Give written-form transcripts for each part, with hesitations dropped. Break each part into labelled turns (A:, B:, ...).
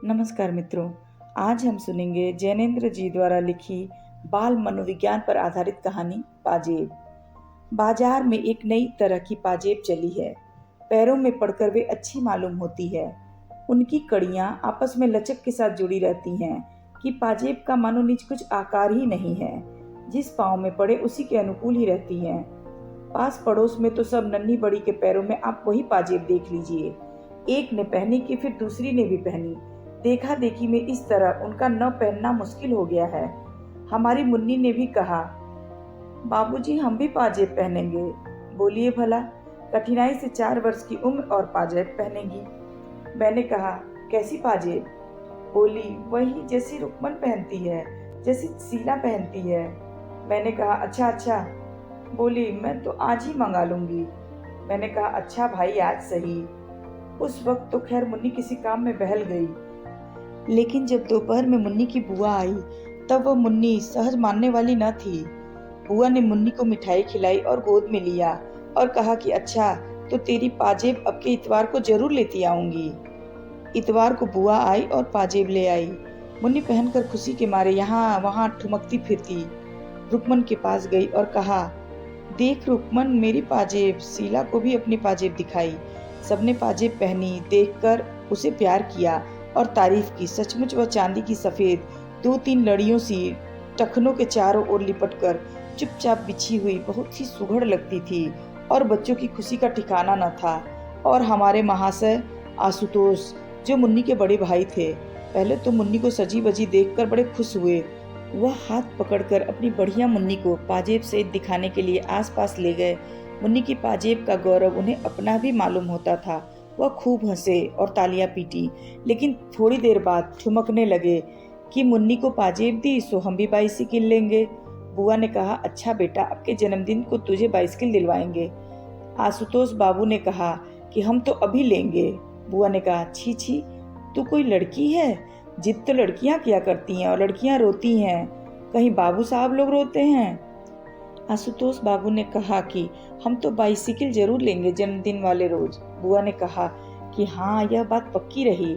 A: नमस्कार मित्रों, आज हम सुनेंगे जैनेन्द्र जी द्वारा लिखी बाल मनोविज्ञान पर आधारित कहानी पाजेब। बाजार में एक नई तरह की पाजेब चली है। पैरों में पड़कर वे अच्छी मालूम होती है। उनकी कड़ियां आपस में लचक के साथ जुड़ी रहती हैं कि पाजेब का मानो निज कुछ आकार ही नहीं है। जिस पाँव में पड़े उसी के अनुकूल ही रहती हैं। पास पड़ोस में तो सब नन्ही बड़ी के पैरों में आप वही पाजेब देख लीजिए। एक ने पहनी कि फिर दूसरी ने भी पहनी। देखा देखी में इस तरह उनका न पहनना मुश्किल हो गया है। हमारी मुन्नी ने भी कहा, बाबूजी हम भी पाजेब पहनेंगे। बोलिए भला, कठिनाई से 4 वर्ष की उम्र और पाजेब पहनेंगी। मैंने कहा, कैसी पाजेब? बोली, वही जैसी रुक्मन पहनती है, जैसी शीला पहनती है। मैंने कहा, अच्छा अच्छा। बोली, मैं तो आज ही मंगा लूंगी। मैंने कहा, अच्छा भाई आज सही। उस वक्त तो खैर मुन्नी किसी काम में बहल गई, लेकिन जब दोपहर में मुन्नी की बुआ आई तब वह मुन्नी सहज मानने वाली न थी। बुआ ने मुन्नी को मिठाई खिलाई और गोद में लिया और कहा कि अच्छा तो तेरी पाजेब अब के इतवार को जरूर लेती आऊंगी। इतवार को बुआ आई और पाजेब ले आई। मुन्नी पहनकर खुशी के मारे यहाँ वहाँ ठुमकती फिरती रुकमन के पास गई और कहा, देख रुकमन मेरी पाजेब। शीला को भी अपनी पाजेब दिखाई। सबने पाजेब पहनी देखकर उसे प्यार किया और तारीफ की। सचमुच वह चांदी की सफेद 2-3 लड़ियों सी टखनों के चारों ओर लिपटकर चुपचाप बिछी हुई बहुत ही सुघड़ लगती थी और बच्चों की खुशी का ठिकाना न था। और हमारे महाशय आशुतोष, जो मुन्नी के बड़े भाई थे, पहले तो मुन्नी को सजी बजी देखकर बड़े खुश हुए। वह हाथ पकड़कर अपनी बढ़िया मुन्नी को पाजेब सहित दिखाने के लिए आसपास ले गए। मुन्नी की पाजेब का गौरव उन्हें अपना भी मालूम होता था। वह खूब हंसे और तालियां पीटी, लेकिन थोड़ी देर बाद ठुमकने लगे कि मुन्नी को पाजेब दी सो हम भी बाइसिकल लेंगे। बुआ ने कहा, अच्छा बेटा अब के जन्मदिन को तुझे बाइसिकल दिलवाएंगे। आशुतोष बाबू ने कहा कि हम तो अभी लेंगे। बुआ ने कहा, छी छी, तू कोई लड़की है? जिद तो लड़कियां किया करती हैं और लड़कियां रोती हैं, कहीं बाबू साहब लोग रोते हैं। आशुतोष बाबू ने कहा कि हम तो बाइसिकल जरूर लेंगे जन्मदिन वाले रोज। बुआ ने कहा कि हाँ यह बात पक्की रही,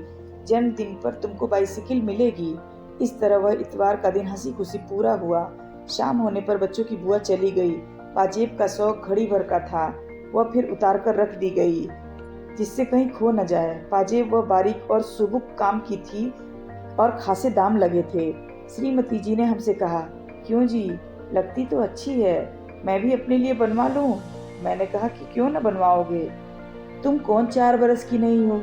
A: जन्मदिन पर तुमको बाइसिकल मिलेगी। इस तरह वह इतवार का दिन हंसी खुशी पूरा हुआ। शाम होने पर बच्चों की बुआ चली गई। पाजेब का शौक घड़ी भर का था, वह फिर उतार कर रख दी गई जिससे कहीं खो न जाए। पाजेब वह बारीक और सुबुक काम की थी और खासे दाम लगे थे। श्रीमती जी ने हमसे कहा, क्यों जी, लगती तो अच्छी है, मैं भी अपने लिए बनवा लूं? मैंने कहा कि क्यों न बनवाओगे, तुम कौन 4 बरस की नहीं हो।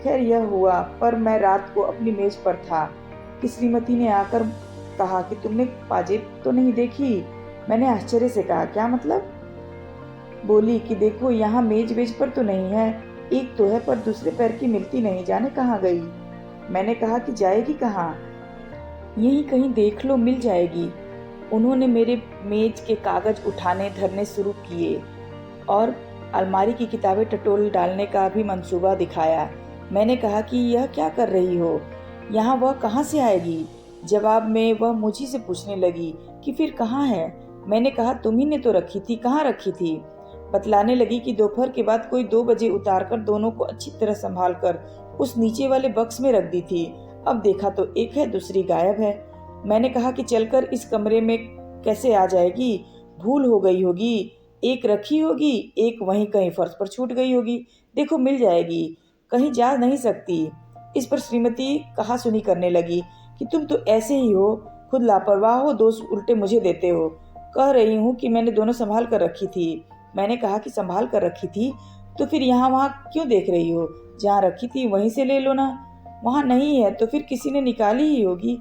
A: खैर यह हुआ, पर मैं रात को अपनी मेज पर था कि श्रीमती ने आकर कहा कि तुमने पाजेब तो नहीं देखी। मैंने आश्चर्य से कहा, क्या मतलब? बोली कि देखो यहाँ मेज वेज पर तो नहीं है, एक तो है पर दूसरे पैर की मिलती नहीं, जाने कहाँ गई। मैंने कहा कि जाएगी कहाँ, यहीं कहीं देख लो, मिल जाएगी। उन्होंने मेरे मेज के कागज उठाने धरने शुरू किए और अलमारी की किताबें टटोल डालने का भी मंसूबा दिखाया। मैंने कहा कि यह क्या कर रही हो, यहाँ वह कहाँ से आएगी? जवाब में वह मुझी से पूछने लगी कि फिर कहाँ है। मैंने कहा तुम्ही ने तो रखी थी, कहाँ रखी थी? बतलाने लगी कि दोपहर के बाद कोई 2 बजे उतारकर दोनों को अच्छी तरह संभाल कर उस नीचे वाले बक्स में रख दी थी। अब देखा तो एक है, दूसरी गायब है। मैंने कहा कि चलकर इस कमरे में कैसे आ जाएगी, भूल हो गई होगी, एक रखी होगी, एक वहीं कहीं फर्श पर छूट गई होगी, देखो मिल जाएगी, कहीं जा नहीं सकती। इस पर श्रीमती कहा सुनी करने लगी कि तुम तो ऐसे ही हो, खुद लापरवाह हो, दोष उल्टे मुझे देते हो। कह रही हूँ कि मैंने दोनों संभाल कर रखी थी। मैंने कहा कि संभाल कर रखी थी तो फिर यहाँ वहाँ क्यों देख रही हो, जहाँ रखी थी वहीं से ले लो ना। वहाँ नहीं है तो फिर किसी ने निकाली ही होगी।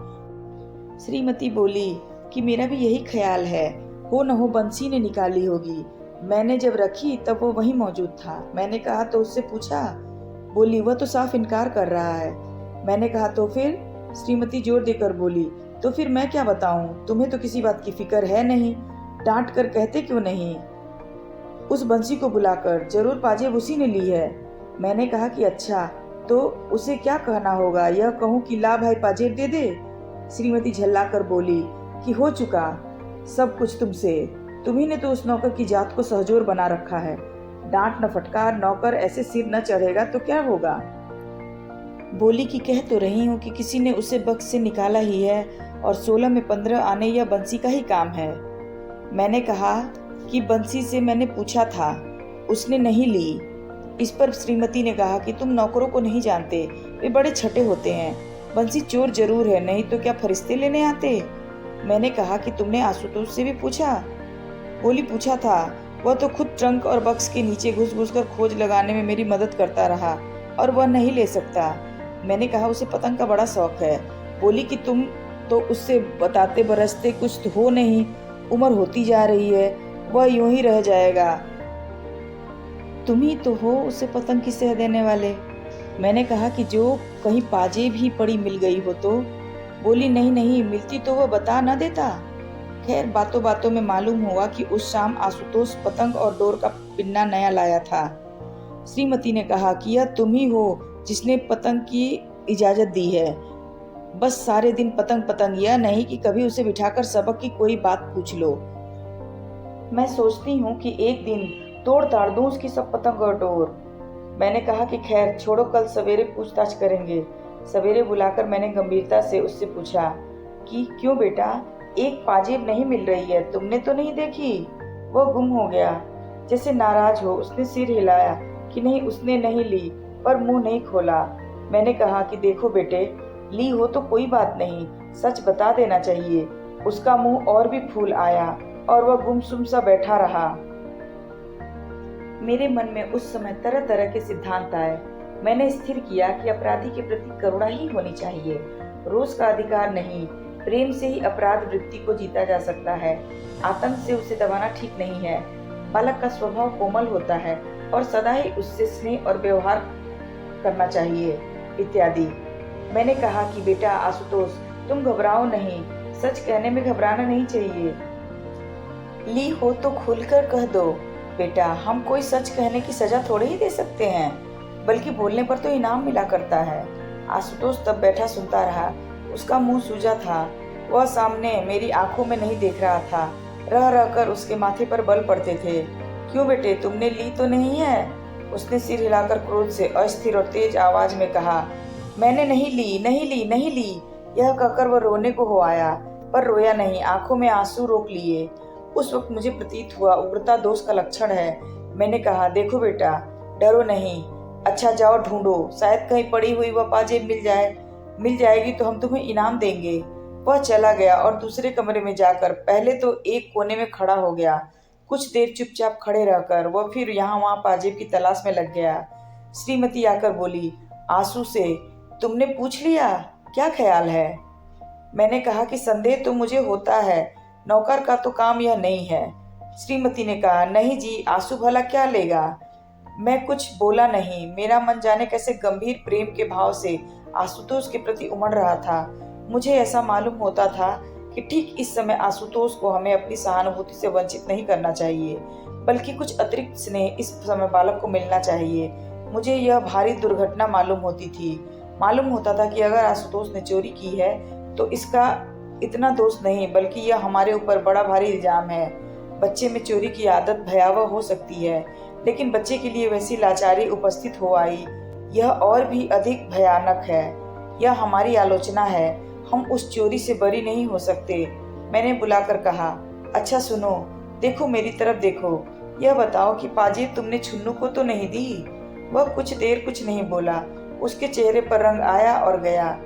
A: श्रीमती बोली कि मेरा भी यही ख्याल है, हो न हो बंसी ने निकाली होगी। मैंने जब रखी तब वो वहीं मौजूद था। मैंने कहा तो उससे पूछा? बोली वह तो साफ इनकार कर रहा है। मैंने कहा तो फिर? श्रीमती जोर देकर बोली, तो फिर मैं क्या बताऊं, तुम्हें तो किसी बात की फिक्र है नहीं, डांट कर कहते क्यों नहीं? उस बंसी को बुलाकर, जरूर पाजेब उसी ने ली है। मैंने कहा कि अच्छा तो उसे क्या कहना होगा, यह कहूँ कि ला भाई पाजेब दे दे? श्रीमती झल्ला कर बोली कि हो चुका सब कुछ तुमसे, तुम्ही ने तो उस नौकर की जात को सहजोर बना रखा है। डांट न फटकार, नौकर ऐसे सिर न चढ़ेगा तो क्या होगा। बोली कि कह तो रही हूँ कि किसी ने उसे बक्स से निकाला ही है और 16 में 15 आने यह बंसी का ही काम है। मैंने कहा कि बंसी से मैंने पूछा था, उसने नहीं ली। इस पर श्रीमती ने कहा कि तुम नौकरों को नहीं जानते, वे बड़े छठे होते हैं। बंसी चोर जरूर है, नहीं तो क्या फरिश्ते लेने आते। मैंने कहा कि तुमने आशुतोष से भी पूछा। बोली पूछा था, वह तो खुद ट्रंक और बक्स के नीचे घुस घुस कर खोज लगाने में मेरी मदद करता रहा और वह नहीं ले सकता। मैंने कहा उसे पतंग का बड़ा शौक है। बोली कि तुम तो उससे बताते बरसते कुछ तो हो नहीं, उम्र होती जा रही है, वह यूं ही रह जाएगा। तुम ही तो हो उसे पतंग की सह देने वाले। मैंने कहा कि जो कहीं पाजेब ही पड़ी मिल गई हो तो। बोली नहीं नहीं, मिलती तो वह बता न देता। खैर बातों बातों में मालूम हुआ कि उस शाम आशुतोष पतंग और डोर का पिन्ना नया लाया था। श्रीमती ने कहा कि यह तुम ही हो जिसने पतंग की इजाजत दी है। बस सारे दिन पतंग पतंग, यह नहीं कि कभी उसे बिठाकर सबक की कोई बात पूछ लो। मैं सोचती हूँ कि एक दिन तोड़ ताड़ दूं उसकी सब पतंग और डोर। मैंने कहा कि खैर छोड़ो, कल सवेरे पूछताछ करेंगे। सवेरे बुलाकर मैंने गंभीरता से उससे पूछा कि क्यों बेटा, एक पाजेब नहीं मिल रही है, तुमने तो नहीं देखी। वह गुम हो गया, जैसे नाराज हो। उसने सिर हिलाया कि नहीं, उसने नहीं ली, पर मुंह नहीं खोला। मैंने कहा कि देखो बेटे, ली हो तो कोई बात नहीं, सच बता देना चाहिए। उसका मुंह और भी फूल आया और वह गुमसुम सा बैठा रहा। मेरे मन में उस समय तरह तरह के सिद्धांत आए। मैंने स्थिर किया कि अपराधी के प्रति करुणा ही होनी चाहिए, रोष का अधिकार नहीं। प्रेम से ही अपराध वृत्ति को जीता जा सकता है, आतंक से उसे दबाना ठीक नहीं है। बालक का स्वभाव कोमल होता है और सदा ही उससे स्नेह और व्यवहार करना चाहिए इत्यादि। मैंने कहा कि बेटा आशुतोष, तुम घबराओ नहीं, सच कहने में घबराना नहीं चाहिए। ली हो तो खुलकर कह दो। बेटा, हम कोई सच कहने की सजा थोड़े ही दे सकते हैं, बल्कि बोलने पर तो इनाम मिला करता है। आशुतोष तब बैठा सुनता रहा। उसका मुंह सूजा था, वह सामने मेरी आंखों में नहीं देख रहा था। रह रह कर उसके माथे पर बल पड़ते थे। क्यों बेटे, तुमने ली तो नहीं है? उसने सिर हिलाकर क्रोध से अस्थिर और तेज आवाज में कहा, मैंने नहीं ली, नहीं ली, नहीं ली। यह कहकर वह रोने को हो आया, पर रोया नहीं, आंखों में आंसू रोक लिए। उस वक्त मुझे प्रतीत हुआ उग्रता दोष का लक्षण है। मैंने कहा, देखो बेटा, डरो नहीं। अच्छा जाओ ढूंढो, शायद कहीं पड़ी हुई वह पाजेब मिल जाएगी तो हम तुम्हें इनाम देंगे। वह चला गया और दूसरे कमरे में जाकर पहले तो एक कोने में खड़ा हो गया। कुछ देर चुपचाप खड़े रहकर वह फिर यहाँ वहाँ पाजेब की तलाश में लग गया। श्रीमती आकर बोली, आंसू से, तुमने पूछ लिया, क्या ख्याल है? मैंने कहा कि संदेह तो मुझे होता है, नौकर का तो काम यह नहीं है। श्रीमती ने कहा, नहीं जी, आंसू भला क्या लेगा। मैं कुछ बोला नहीं। मेरा मन जाने कैसे गंभीर प्रेम के भाव से आशुतोष के प्रति उमड़ रहा था। मुझे ऐसा मालूम होता था कि ठीक इस समय आशुतोष को हमें अपनी सहानुभूति से वंचित नहीं करना चाहिए, बल्कि कुछ अतिरिक्त स्नेह इस समय बालक को मिलना चाहिए। मुझे यह भारी दुर्घटना मालूम होती थी। मालूम होता था कि अगर आशुतोष ने चोरी की है तो इसका इतना दोष नहीं, बल्कि यह हमारे ऊपर बड़ा भारी इल्जाम है। बच्चे में चोरी की आदत भयावह हो सकती है, लेकिन बच्चे के लिए वैसी लाचारी उपस्थित हो आई, यह और भी अधिक भयानक है। यह हमारी आलोचना है, हम उस चोरी से बरी नहीं हो सकते। मैंने बुलाकर कहा, अच्छा सुनो, देखो मेरी तरफ देखो, यह बताओ कि पाजेब तुमने छुन्नू को तो नहीं दी? वह कुछ देर कुछ नहीं बोला। उसके चेहरे पर रंग आया और गया।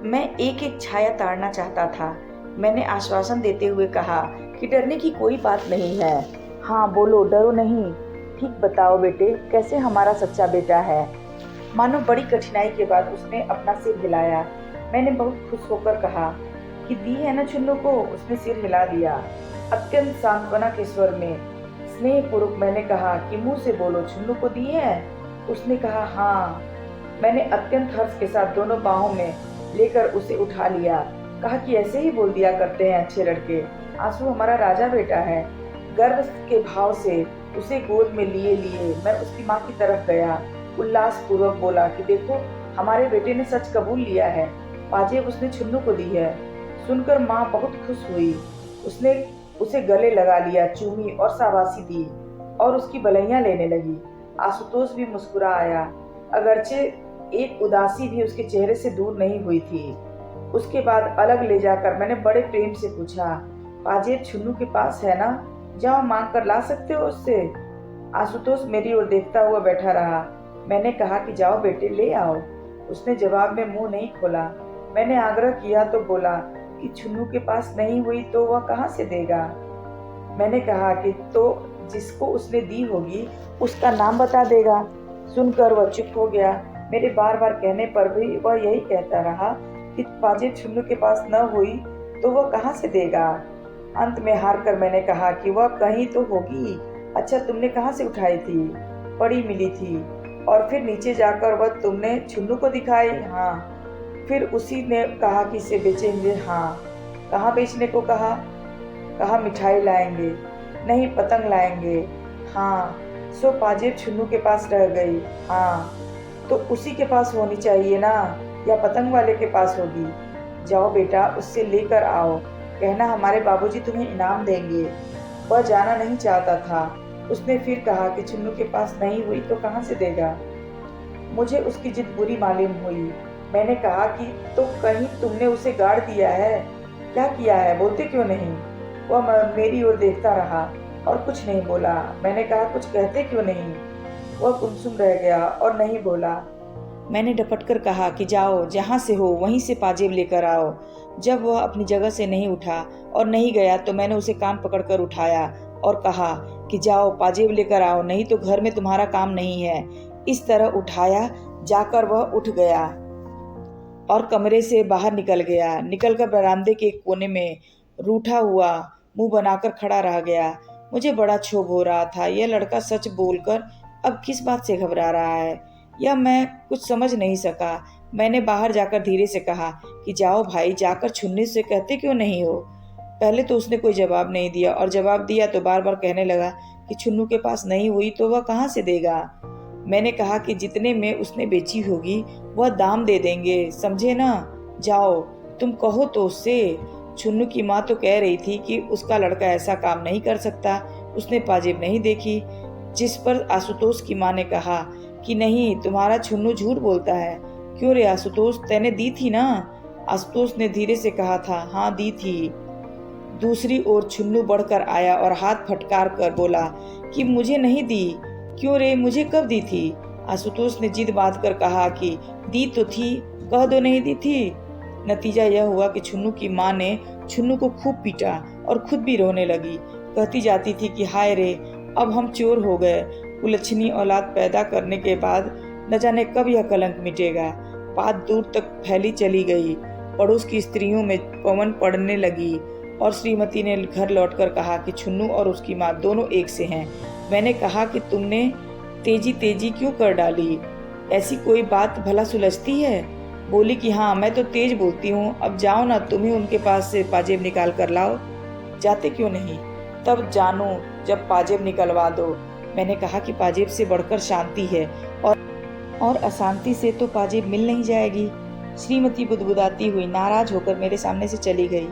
A: मैं एक एक छाया ताड़ना चाहता था। मैंने आश्वासन देते हुए कहा कि डरने की कोई बात नहीं है। हाँ बोलो, डरो नहीं। ठीक बताओ बेटे, कैसे हमारा सच्चा बेटा है? मानो बड़ी कठिनाई के बाद उसने अपना सिर हिलाया। मैंने बहुत खुश होकर कहा कि दी है ना छुन्नू को? उसने सिर हिला दिया अत्यंत सांत्वना के स्वर में। स्नेहपूर्वक मैंने कहा कि मुंह से बोलो, छुन्नू को दी है? उसने कहा हाँ। मैंने अत्यंत हर्ष के साथ दोनों बाहों में लेकर उसे उठा लिया। कहा कि ऐसे ही बोल दिया करते हैं अच्छे लड़के, आंसू हमारा राजा बेटा है। गर्व के भाव से उसे गोद में लिए लिए मैं उसकी माँ की तरफ गया। उल्लास पूर्वक बोला कि देखो, हमारे बेटे ने सच कबूल लिया है, पाजेब उसने छुन्नू को दी है। सुनकर माँ बहुत खुश हुई। उसने उसे गले लगा लिया, चूमी और शाबाशी दी और उसकी बलैया लेने लगी। आशुतोष भी मुस्कुरा आया, अगरचे एक उदासी भी उसके चेहरे से दूर नहीं हुई थी। उसके बाद अलग ले जाकर मैंने बड़े प्रेम से पूछा, पाजेब छुन्नू के पास है ना? जाओ मांग कर ला सकते हो उससे। आशुतोष मेरी ओर देखता हुआ बैठा रहा। मैंने कहा कि जाओ बेटे ले आओ। उसने जवाब में मुंह नहीं खोला। मैंने आग्रह किया तो बोला कि छुन्नू के पास नहीं हुई तो वह कहाँ से देगा। मैंने कहा कि तो जिसको उसने दी होगी उसका नाम बता देगा। सुनकर वह चुप हो गया। मेरे बार बार कहने पर भी वह यही कहता रहा कि पाजेब छुन्नू के पास न हुई तो वह कहाँ से देगा। अंत में हार कर मैंने कहा कि वह कहीं तो होगी। अच्छा, तुमने कहाँ से उठाई थी? पड़ी मिली थी। और फिर नीचे जाकर वह तुमने छुन्नू को दिखाई? हाँ। फिर उसी ने कहा कि इसे बेचेंगे? हाँ। कहाँ बेचने को कहा? कहा मिठाई लाएंगे। नहीं, पतंग लाएंगे। हाँ। सो पाजेब छुन्नू के पास रह गई? हाँ। तो उसी के पास होनी चाहिए ना, या पतंग वाले के पास होगी? जाओ बेटा उससे लेकर आओ। कहना हमारे बाबूजी तुम्हें इनाम देंगे। वह जाना नहीं चाहता था। उसने फिर कहा कि छुन्नू के पास नहीं हुई तो कहाँ से देगा। मुझे उसकी जिद बुरी मालूम हुई। मैंने कहा कि तो कहीं तुमने उसे गाड़ दिया है? क्या किया है, बोलते क्यों नहीं? वह मेरी ओर देखता रहा और कुछ नहीं बोला। मैंने कहा कुछ कहते क्यों नहीं? वह गुमसुम रह गया और नहीं बोला। मैंने डपट कर कहा कि जाओ, जहाँ से हो वहीं से पाजेब लेकर आओ। जब वह अपनी जगह से नहीं उठा और नहीं गया तो मैंने उसे कान पकड़कर उठाया और कहा कि जाओ पाजेब लेकर आओ, नहीं तो घर में तुम्हारा काम नहीं है। इस तरह उठाया जाकर वह उठ गया और कमरे से बाहर निकल गया। निकलकर बरामदे के एक कोने में रूठा हुआ मुंह बनाकर खड़ा रह गया। मुझे बड़ा क्षोभ हो रहा था। यह लड़का सच बोलकर अब किस बात से घबरा रहा है, यह मैं कुछ समझ नहीं सका। मैंने बाहर जाकर धीरे से कहा कि जाओ भाई, जाकर छुन्नी से कहते क्यों नहीं हो। पहले तो उसने कोई जवाब नहीं दिया, और जवाब दिया तो बार बार कहने लगा कि छुन्नू के पास नहीं हुई तो वह कहाँ से देगा। मैंने कहा कि जितने में उसने बेची होगी वह दाम दे देंगे, समझे ना। जाओ, तुम कहो तो उससे। छुन्नू की माँ तो कह रही थी कि उसका लड़का ऐसा काम नहीं कर सकता, उसने पाजेब नहीं देखी। जिस पर आशुतोष की माँ ने कहा कि नहीं, तुम्हारा छुन्नू झूठ बोलता है। क्यों रे आशुतोष, तैने दी थी ना? आशुतोष ने धीरे से कहा था, हाँ दी थी। दूसरी ओर छुन्नू बढ़कर आया और हाथ फटकार कर बोला कि मुझे नहीं दी। क्यों रे, मुझे कब दी थी? आशुतोष ने जिद बांध कर कहा कि दी तो थी, कह दो नहीं दी थी। नतीजा यह हुआ कि छुन्नू की माँ ने छुन्नू को खूब पीटा और खुद भी रोने लगी। कहती जाती थी कि हाय रे, अब हम चोर हो गए। कुलच्छनी औलाद पैदा करने के बाद न जाने कब यह कलंक मिटेगा। बात दूर तक फैली चली गई। पड़ोस की स्त्रियों में पवन पड़ने लगी और श्रीमती ने घर लौटकर कहा कि छुन्नू और उसकी माँ दोनों एक से हैं। मैंने कहा कि तुमने तेजी तेजी क्यों कर डाली, ऐसी कोई बात भला सुलझती है? बोली कि हाँ, मैं तो तेज बोलती हूँ। अब जाओ ना, तुम्हें उनके पास से पाजेब निकाल कर लाओ। जाते क्यों नहीं? तब जानू जब पाजेब निकलवा दो। मैंने कहा कि पाजेब से बढ़कर शांति है, और अशांति से तो पाजेब मिल नहीं जाएगी। श्रीमती बुदबुदाती हुई नाराज होकर मेरे सामने से चली गई।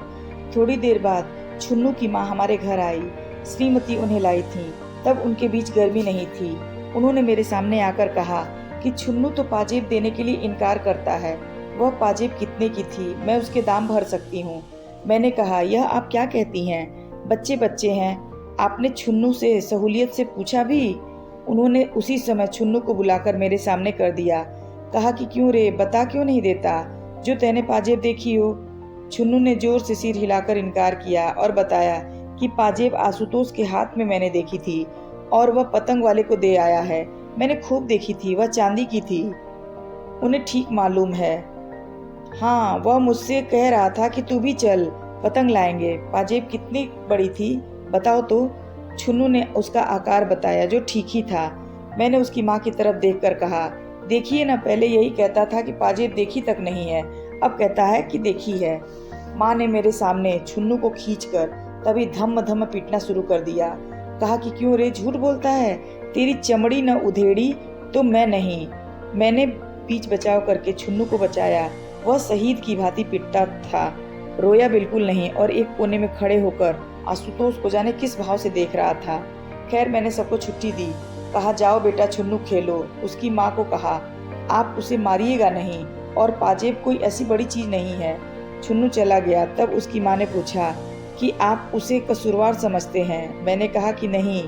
A: थोड़ी देर बाद छुन्नू की माँ हमारे घर आई। श्रीमती उन्हें लाई थी। तब उनके बीच गर्मी नहीं थी। उन्होंने मेरे सामने आकर कहा कि छुन्नू तो पाजेब देने के लिए इनकार करता है। वह पाजेब कितने की थी, मैं उसके दाम भर सकती हूँ। मैंने कहा, यह आप क्या कहती हैं? बच्चे बच्चे हैं। आपने छुन्नू से सहूलियत से पूछा भी? उन्होंने उसी समय छुन्नू को बुलाकर मेरे सामने कर दिया। कहा कि क्यों रे, बता क्यों नहीं देता जो तैने पाजेब देखी हो। छुन्नू ने जोर से सिर हिलाकर इनकार किया और बताया कि पाजेब आशुतोष के हाथ में मैंने देखी थी और वह पतंग वाले को दे आया है। मैंने खूब देखी थी, वह चांदी की थी, उन्हें ठीक मालूम है। हाँ, वह मुझसे कह रहा था कि तू भी चल, पतंग लाएंगे। पाजेब कितनी बड़ी थी बताओ तो? छुन्नू ने उसका आकार बताया जो ठीक ही था। मैंने उसकी माँ की तरफ देखकर कहा, देखिए ना, पहले यही कहता था कि पाजेब देखी तक नहीं है, अब कहता है कि देखी है। माँ ने मेरे सामने छुन्नू को खींचकर तभी धम्म धम्म पीटना शुरू कर दिया। कहा कि क्यों रे, झूठ बोलता है, तेरी चमड़ी न उधेड़ी तो मैं नहीं। मैंने बीच बचाव करके छुन्नू को बचाया। वह शहीद की भांति पिटता था, रोया बिल्कुल नहीं, और एक कोने में खड़े होकर आशुतोष को जाने किस भाव से देख रहा था। खैर, मैंने सबको छुट्टी दी। कहा, जाओ बेटा छुन्नू खेलो। उसकी माँ को कहा आप उसे मारिएगा नहीं, और पाजेब कोई ऐसी बड़ी चीज नहीं है। छुन्नू चला गया। तब उसकी माँ ने पूछा कि आप उसे कसूरवार समझते हैं। मैंने कहा कि नहीं,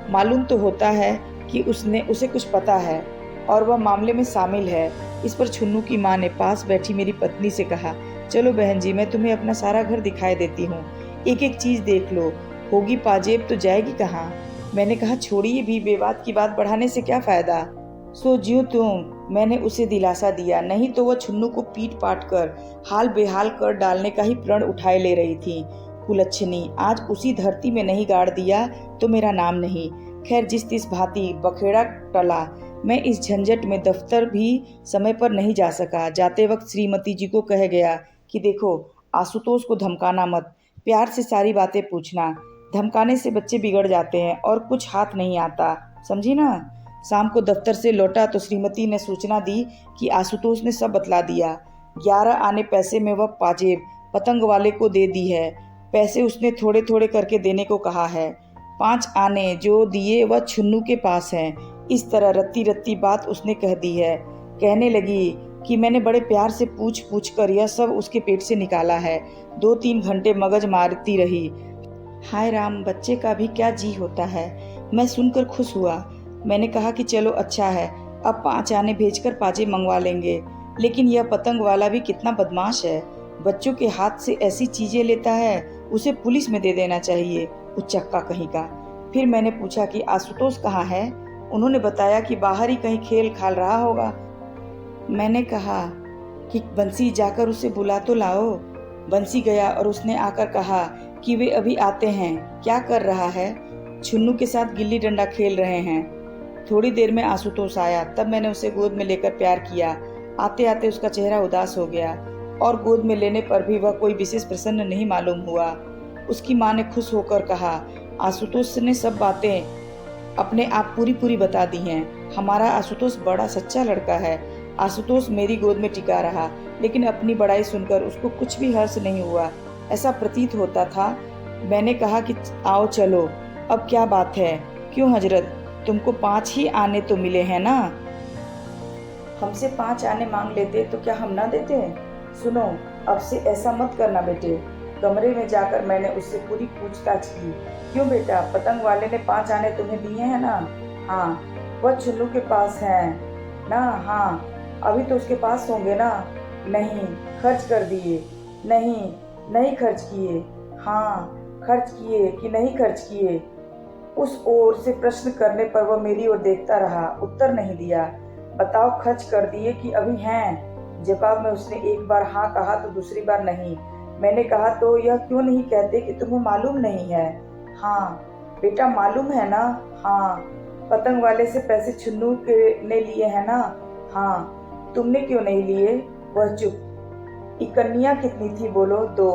A: मालूम तो होता है कि उसे कुछ पता है और वह मामले में शामिल है। इस पर छुन्नू की माँ ने पास बैठी मेरी पत्नी से कहा, चलो बहन जी, मैं तुम्हें अपना सारा घर दिखाई देती हूँ, एक एक चीज देख लो, होगी पाजेब तो जाएगी कहाँ। मैंने कहा, छोड़िए भी, बेबात की बात बढ़ाने से क्या फायदा। सो ज्यो तुम, मैंने उसे दिलासा दिया, नहीं तो वह छुन्नू को पीट पाट कर हाल बेहाल कर डालने का ही प्रण उठाए ले रही थी। कुलच्छनी, आज उसी धरती में नहीं गाड़ दिया तो मेरा नाम नहीं। खैर, जिस तिस भांति बखेड़ा टला। मैं इस झंझट में दफ्तर भी समय पर नहीं जा सका। जाते वक्त श्रीमती जी को कह गया कि देखो, आशुतोष को धमकाना मत, प्यार से सारी बातें पूछना, धमकाने से बच्चे बिगड़ जाते हैं और कुछ हाथ नहीं आता, समझी ना। शाम को दफ्तर से लौटा तो श्रीमती ने सूचना दी कि आशुतोष ने सब बतला दिया। 11 आने पैसे में वह पाजेब पतंग वाले को दे दी है। पैसे उसने थोड़े थोड़े करके देने को कहा है। 5 आने जो दिए वह छुन्नू के पास हैं। इस तरह रत्ती रत्ती बात उसने कह दी है। कहने लगी कि मैंने बड़े प्यार से पूछ पूछ कर यह सब उसके पेट से निकाला है। 2-3 घंटे मगज मारती रही। हाय राम, बच्चे का भी क्या जी होता है। मैं सुनकर खुश हुआ। मैंने कहा कि चलो अच्छा है, अब 5 आने भेजकर पाजेब मंगवा लेंगे। लेकिन यह पतंग वाला भी कितना बदमाश है, बच्चों के हाथ से ऐसी चीजें लेता है, उसे पुलिस में दे देना चाहिए, उच्चक्का कहीं का। फिर मैंने पूछा कि आशुतोष कहाँ है। उन्होंने बताया कि बाहर ही कहीं खेल खाल रहा होगा। मैंने कहा कि बंसी, जाकर उसे बुला तो लाओ। बंसी गया और उसने आकर कहा कि वे अभी आते हैं। क्या कर रहा है? छुन्नू के साथ गिल्ली डंडा खेल रहे हैं। थोड़ी देर में आशुतोष आया, तब मैंने उसे गोद में लेकर प्यार किया। आते आते उसका चेहरा उदास हो गया और गोद में लेने पर भी वह कोई विशेष प्रसन्न नहीं मालूम हुआ। उसकी माँ ने खुश होकर कहा, आशुतोष ने सब बातें अपने आप पूरी पूरी बता दी हैं। हमारा आशुतोष बड़ा सच्चा लड़का है। आशुतोष मेरी गोद में टिका रहा, लेकिन अपनी बड़ाई सुनकर उसको कुछ भी हर्ष नहीं हुआ, ऐसा प्रतीत होता था। मैंने कहा कि आओ चलो, अब क्या बात है। क्यों हजरत, तुमको 5 ही आने तो मिले हैं ना। हमसे 5 आने मांग लेते तो क्या हम ना देते। सुनो, अब से ऐसा मत करना बेटे। कमरे में जाकर मैंने उससे पूरी पूछताछ की। क्यों बेटा, पतंग वाले ने 5 आने तुम्हें दिए हैं ना। हाँ, वह छुन्नू के पास है ना। हाँ, अभी तो उसके पास होंगे ना। नहीं, खर्च कर दिए। नहीं, नहीं खर्च किए। हाँ, खर्च किए कि नहीं खर्च किए। उस ओर से प्रश्न करने पर वह मेरी ओर देखता रहा, उत्तर नहीं दिया। बताओ, खर्च कर दिए कि अभी हैं। जवाब में उसने एक बार हाँ कहा तो दूसरी बार नहीं। मैंने कहा, तो यह क्यों नहीं कहते कि तुम्हें मालूम नहीं है। हाँ बेटा, मालूम है ना। हाँ, पतंग वाले से पैसे छुन्नू ने लिए हैं ना। हाँ, तुमने क्यों नहीं लिए। वह चुप। इकन्नियाँ कितनी थी बोलो। 2।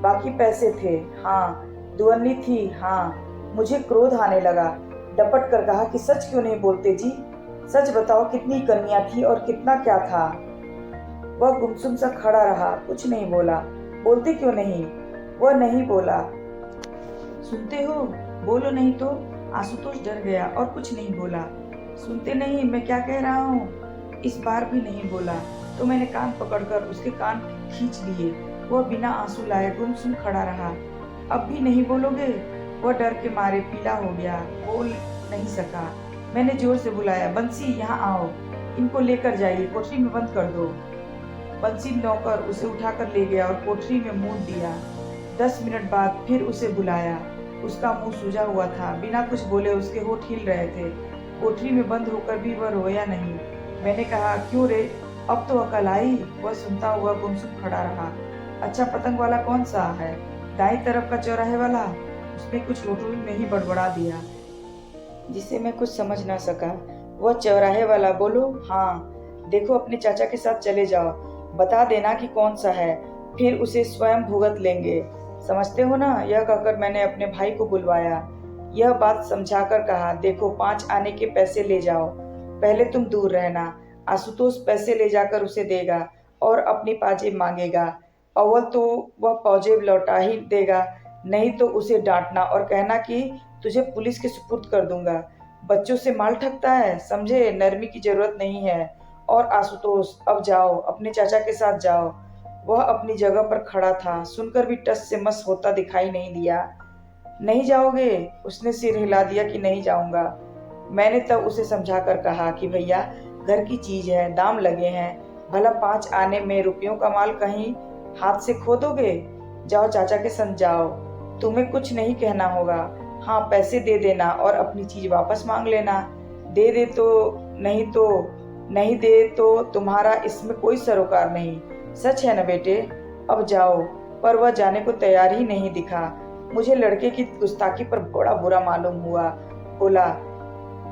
A: बाकी पैसे थे। हाँ, दुअन्नी थी। हाँ। मुझे क्रोध आने लगा। डपट कर कहा कि सच क्यों नहीं बोलते जी, सच बताओ, कितनी कन्या थी और कितना क्या था। वह गुमसुम सा खड़ा रहा, कुछ नहीं बोला। बोलते क्यों नहीं। वह नहीं बोला। सुनते हो, बोलो नहीं तो। आशुतोष डर गया और कुछ नहीं बोला। सुनते नहीं मैं क्या कह रहा हूँ। इस बार भी नहीं बोला तो मैंने कान पकड़कर उसके कान खींच लिए। वह बिना आंसू लाए गुमसुम खड़ा रहा। अब भी नहीं बोलोगे। वह डर के मारे पीला हो गया, बोल नहीं सका। मैंने जोर से बुलाया, बंसी यहाँ आओ, इनको लेकर जाइए, कोठरी में बंद कर दो। बंसी नौकर उसे उठाकर ले गया और कोठरी में मूंद दिया। 10 मिनट बाद फिर उसे बुलाया। उसका मुंह सूजा हुआ था, बिना कुछ बोले उसके होठ हिल रहे थे। कोठरी में बंद होकर भी वह रोया नहीं। मैंने कहा, क्यों रे, अब तो अकल आई। वह सुनता हुआ गुमसुम खड़ा रहा। अच्छा, पतंग वाला कौन सा है। दाईं तरफ का चौराहे वाला। उसने कुछ होठों में ही बड़बड़ा दिया, जिसे मैं कुछ समझ ना सका। वह चौराहे वाला। बोलो। हाँ। देखो, अपने चाचा के साथ चले जाओ, बता देना कि कौन सा है, फिर उसे स्वयं भुगत लेंगे, समझते हो ना। यह कहकर मैंने अपने भाई को बुलवाया। यह बात समझाकर कहा, देखो, 5 आने के पैसे ले जाओ, पहले तुम दूर रहना। आशुतोष पैसे ले जाकर उसे देगा और अपनी पाजेब मांगेगा। अव्वल तो वह पाजेब लौटा ही देगा, नहीं तो उसे डांटना और कहना कि तुझे पुलिस के सुपुर्द कर दूंगा। बच्चों से माल ठगता है, समझे। नरमी की जरूरत नहीं है। और आशुतोष, अब जाओ, अपने चाचा के साथ जाओ। वह अपनी जगह पर खड़ा था, सुनकर भी टस से मस होता दिखाई नहीं दिया। नहीं जाओगे? उसने सिर हिला दिया कि नहीं जाऊंगा। मैंने तब उसे समझाकर कहा कि भैया, घर की चीज है, दाम लगे हैं, भला 5 आने में रुपयों का माल कहीं हाथ से खो दोगे? जाओ, चाचा के संग जाओ, तुम्हें कुछ नहीं कहना होगा। हाँ, पैसे दे देना और अपनी चीज वापस मांग लेना। दे दे तो नहीं दे तो तुम्हारा इसमें कोई सरोकार नहीं। सच है न बेटे? अब जाओ। पर वह जाने को तैयार ही नहीं दिखा। मुझे लड़के की गुस्ताखी पर बड़ा बुरा मालूम हुआ। बोला,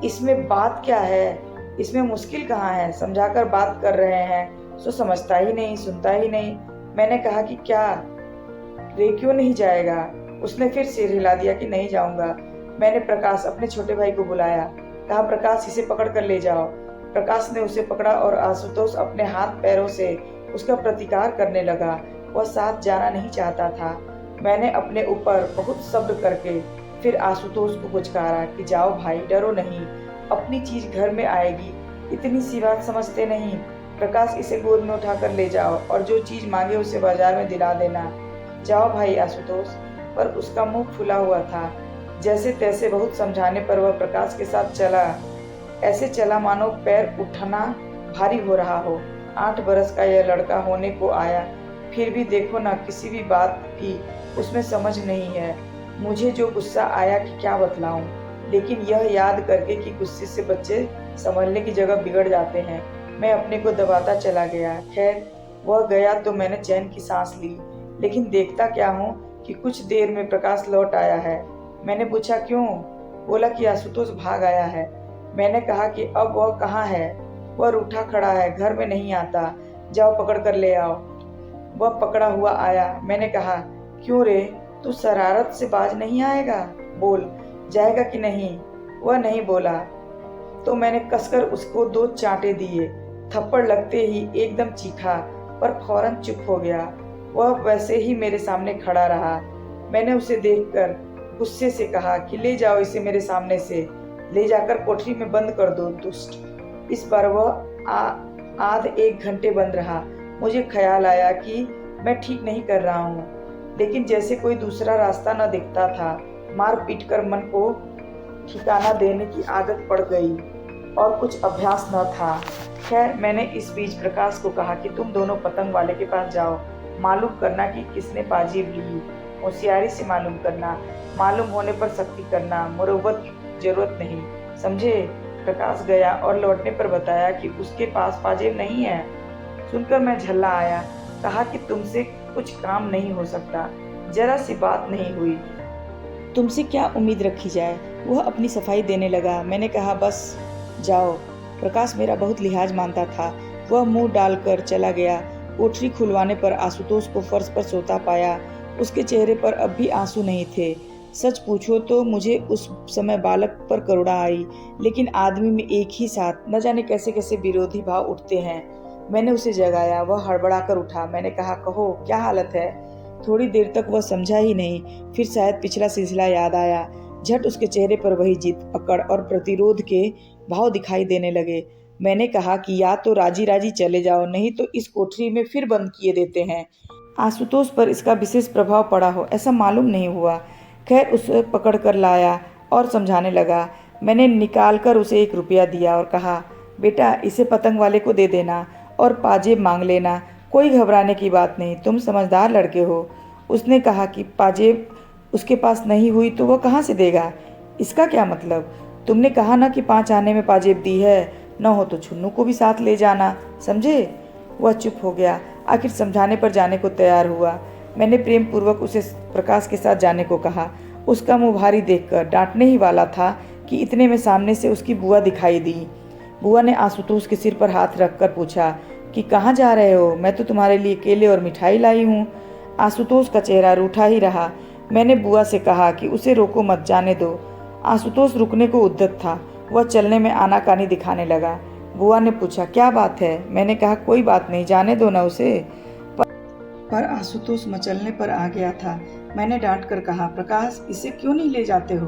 A: इसमें बात क्या है? इसमें मुश्किल कहाँ है? समझाकर बात कर रहे हैं सो समझता ही नहीं, सुनता ही नहीं। मैंने कहा कि क्या रे, क्यों नहीं जाएगा? उसने फिर सिर हिला दिया कि नहीं जाऊंगा। मैंने प्रकाश, अपने छोटे भाई को बुलाया। कहा, प्रकाश, इसे पकड़ कर ले जाओ। प्रकाश ने उसे पकड़ा और आशुतोष अपने हाथ पैरों से उसका प्रतिकार करने लगा। वह साथ जाना नहीं चाहता था। मैंने अपने ऊपर बहुत शब्द करके फिर आशुतोष को पुचकारा कि जाओ भाई, डरो नहीं, अपनी चीज घर में आएगी, इतनी सी बात समझते नहीं। प्रकाश, इसे गोद में उठाकर ले जाओ और जो चीज मांगे उसे बाजार में दिला देना। जाओ भाई आशुतोष। पर उसका मुंह फुला हुआ था। जैसे तैसे बहुत समझाने पर वह प्रकाश के साथ चला। ऐसे चला मानो पैर उठना भारी हो रहा हो। 8 बरस का यह लड़का होने को आया, फिर भी देखो ना, किसी भी बात की उसमें समझ नहीं है। मुझे जो गुस्सा आया कि क्या बतलाऊं, लेकिन यह याद करके कि गुस्से से बच्चे संभलने की जगह बिगड़ जाते हैं, मैं अपने को दबाता चला गया। खैर, वह गया तो मैंने चैन की सांस ली, लेकिन देखता क्या हूँ कि कुछ देर में प्रकाश लौट आया है। मैंने पूछा, क्यों? बोला कि आशुतोष भाग आया है। मैंने कहा कि अब वह कहाँ है? वह रूठा खड़ा है, घर में नहीं आता, जाओ पकड़ कर ले आओ। वह पकड़ा हुआ आया। मैंने कहा, क्यों रे, तू शरारत से बाज नहीं आएगा? बोल, जाएगा कि नहीं? वह नहीं बोला तो मैंने कसकर उसको 2 चांटे दिए। थप्पड़ लगते ही एकदम चीखा, पर फौरन चुप हो गया। वह वैसे ही मेरे सामने खड़ा रहा। मैंने उसे देखकर गुस्से से कहा कि ले जाओ इसे मेरे सामने से, ले जाकर कोठरी में बंद कर दो, दुष्ट। इस बार वह आध 1 घंटे बंद रहा। मुझे ख्याल आया कि मैं ठीक नहीं कर रहा हूँ, लेकिन जैसे कोई दूसरा रास्ता न दिखता था। मार पीट कर मन को ठिकाना देने की आदत पड़ गई और कुछ अभ्यास न था। खैर, मैंने इस बीच प्रकाश को कहा कि तुम दोनों पतंग वाले के पास जाओ, मालूम करना कि किसने पाजीब ली, होशियारी से मालूम करना, मालूम होने पर सख्ती करना, मुरव्वत जरूरत नहीं, समझे? प्रकाश गया और लौटने पर बताया कि उसके पास पाजेब नहीं है। सुनकर मैं झल्ला आया। कहा कि तुमसे कुछ काम नहीं हो सकता, जरा सी बात नहीं हुई, तुमसे क्या उम्मीद रखी जाए? वह अपनी सफाई देने लगा। मैंने कहा, बस जाओ। प्रकाश मेरा बहुत लिहाज मानता था। वह मुंह डालकर चला गया। कोठरी खुलवाने पर आशुतोष को फर्श पर सोता पाया। उसके चेहरे पर अब भी आंसू नहीं थे। सच पूछो तो मुझे उस समय बालक पर करुणा आई, लेकिन आदमी में एक ही साथ न जाने कैसे कैसे विरोधी भाव उठते हैं। मैंने उसे जगाया। वह हड़बड़ाकर उठा। मैंने कहा, कहो, क्या हालत है? थोड़ी देर तक वह समझा ही नहीं। फिर शायद पिछला सिलसिला याद आया। झट उसके चेहरे पर वही जिद, पकड़ और प्रतिरोध के भाव दिखाई देने लगे। मैंने कहा कि या तो राजी राजी चले जाओ, नहीं तो इस कोठरी में फिर बंद किए देते हैं। आशुतोष पर इसका विशेष प्रभाव पड़ा हो, ऐसा मालूम नहीं हुआ। खैर, उसे पकड़ कर लाया और समझाने लगा। मैंने निकाल कर उसे 1 रुपया दिया और कहा, बेटा, इसे पतंग वाले को दे देना और पाजेब मांग लेना, कोई घबराने की बात नहीं, तुम समझदार लड़के हो। उसने कहा कि पाजेब उसके पास नहीं हुई तो वह कहाँ से देगा? इसका क्या मतलब? तुमने कहा ना कि 5 आने में पाजेब दी है, न हो तो छुन्नू को भी साथ ले जाना, समझे? वह चुप हो गया। आखिर समझाने पर जाने को तैयार हुआ। मैंने प्रेम पूर्वक उसे प्रकाश के साथ जाने को कहा। उसका मुँह भारी देखकर डांटने ही वाला था कि इतने में सामने से उसकी बुआ दिखाई दी। बुआ ने आशुतोष के सिर पर हाथ रखकर पूछा कि कहाँ जा रहे हो? मैं तो तुम्हारे लिए केले और मिठाई लाई हूँ। आशुतोष का चेहरा रूठा ही रहा। मैंने बुआ से कहा कि उसे रोको मत, जाने दो। आशुतोष रुकने को उद्यत था। वह चलने में आनाकानी दिखाने लगा। बुआ ने पूछा, क्या बात है? मैंने कहा, कोई बात नहीं, जाने दो ना उसे। पर आशुतोष मचलने पर आ गया था। मैंने डांट कर कहा, प्रकाश, इसे क्यों नहीं ले जाते हो?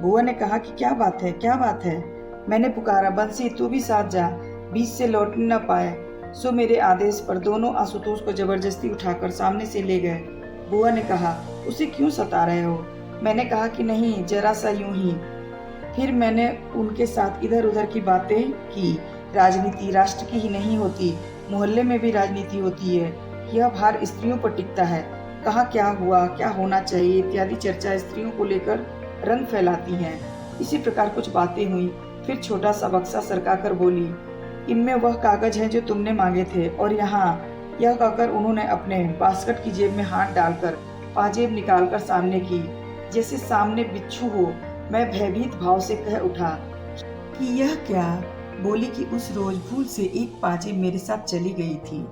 A: बुआ ने कहा कि क्या बात है, क्या बात है? मैंने पुकारा, बंसी, तू भी साथ जा। बीच से लौट न पाए, सो मेरे आदेश पर दोनों आशुतोष को जबरदस्ती उठाकर सामने से ले गए। बुआ ने कहा, उसे क्यों सता रहे हो? मैंने कहा कि नहीं, जरा सा यूं ही। फिर मैंने उनके साथ इधर उधर की बातें की। राजनीति राष्ट्र की ही नहीं होती, मोहल्ले में भी राजनीति होती है। यह भार स्त्रियों पर टिकता है। कहाँ क्या हुआ, क्या होना चाहिए इत्यादि चर्चा स्त्रियों को लेकर रंग फैलाती हैं। इसी प्रकार कुछ बातें हुई। फिर छोटा सा बक्सा सरकाकर बोली, इनमें वह कागज हैं जो तुमने मांगे थे, और यहाँ। यह कहकर उन्होंने अपने बास्केट की जेब में हाथ डालकर पाजेब निकालकर सामने की, जैसे सामने बिच्छू हो। मैं भयभीत भाव से कह उठा कि यह क्या? बोली कि उस रोज भूल से एक पाजेब मेरे साथ चली गई थी।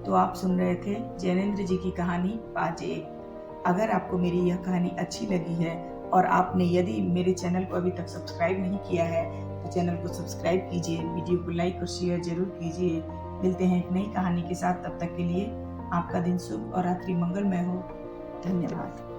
A: तो आप सुन रहे थे जैनेंद्र जी की कहानी पाजेब। अगर आपको मेरी यह कहानी अच्छी लगी है और आपने यदि मेरे चैनल को अभी तक सब्सक्राइब नहीं किया है तो चैनल को सब्सक्राइब कीजिए, वीडियो को लाइक और शेयर जरूर कीजिए। मिलते हैं एक नई कहानी के साथ, तब तक के लिए आपका दिन शुभ और रात्रि मंगलमय हो। धन्यवाद।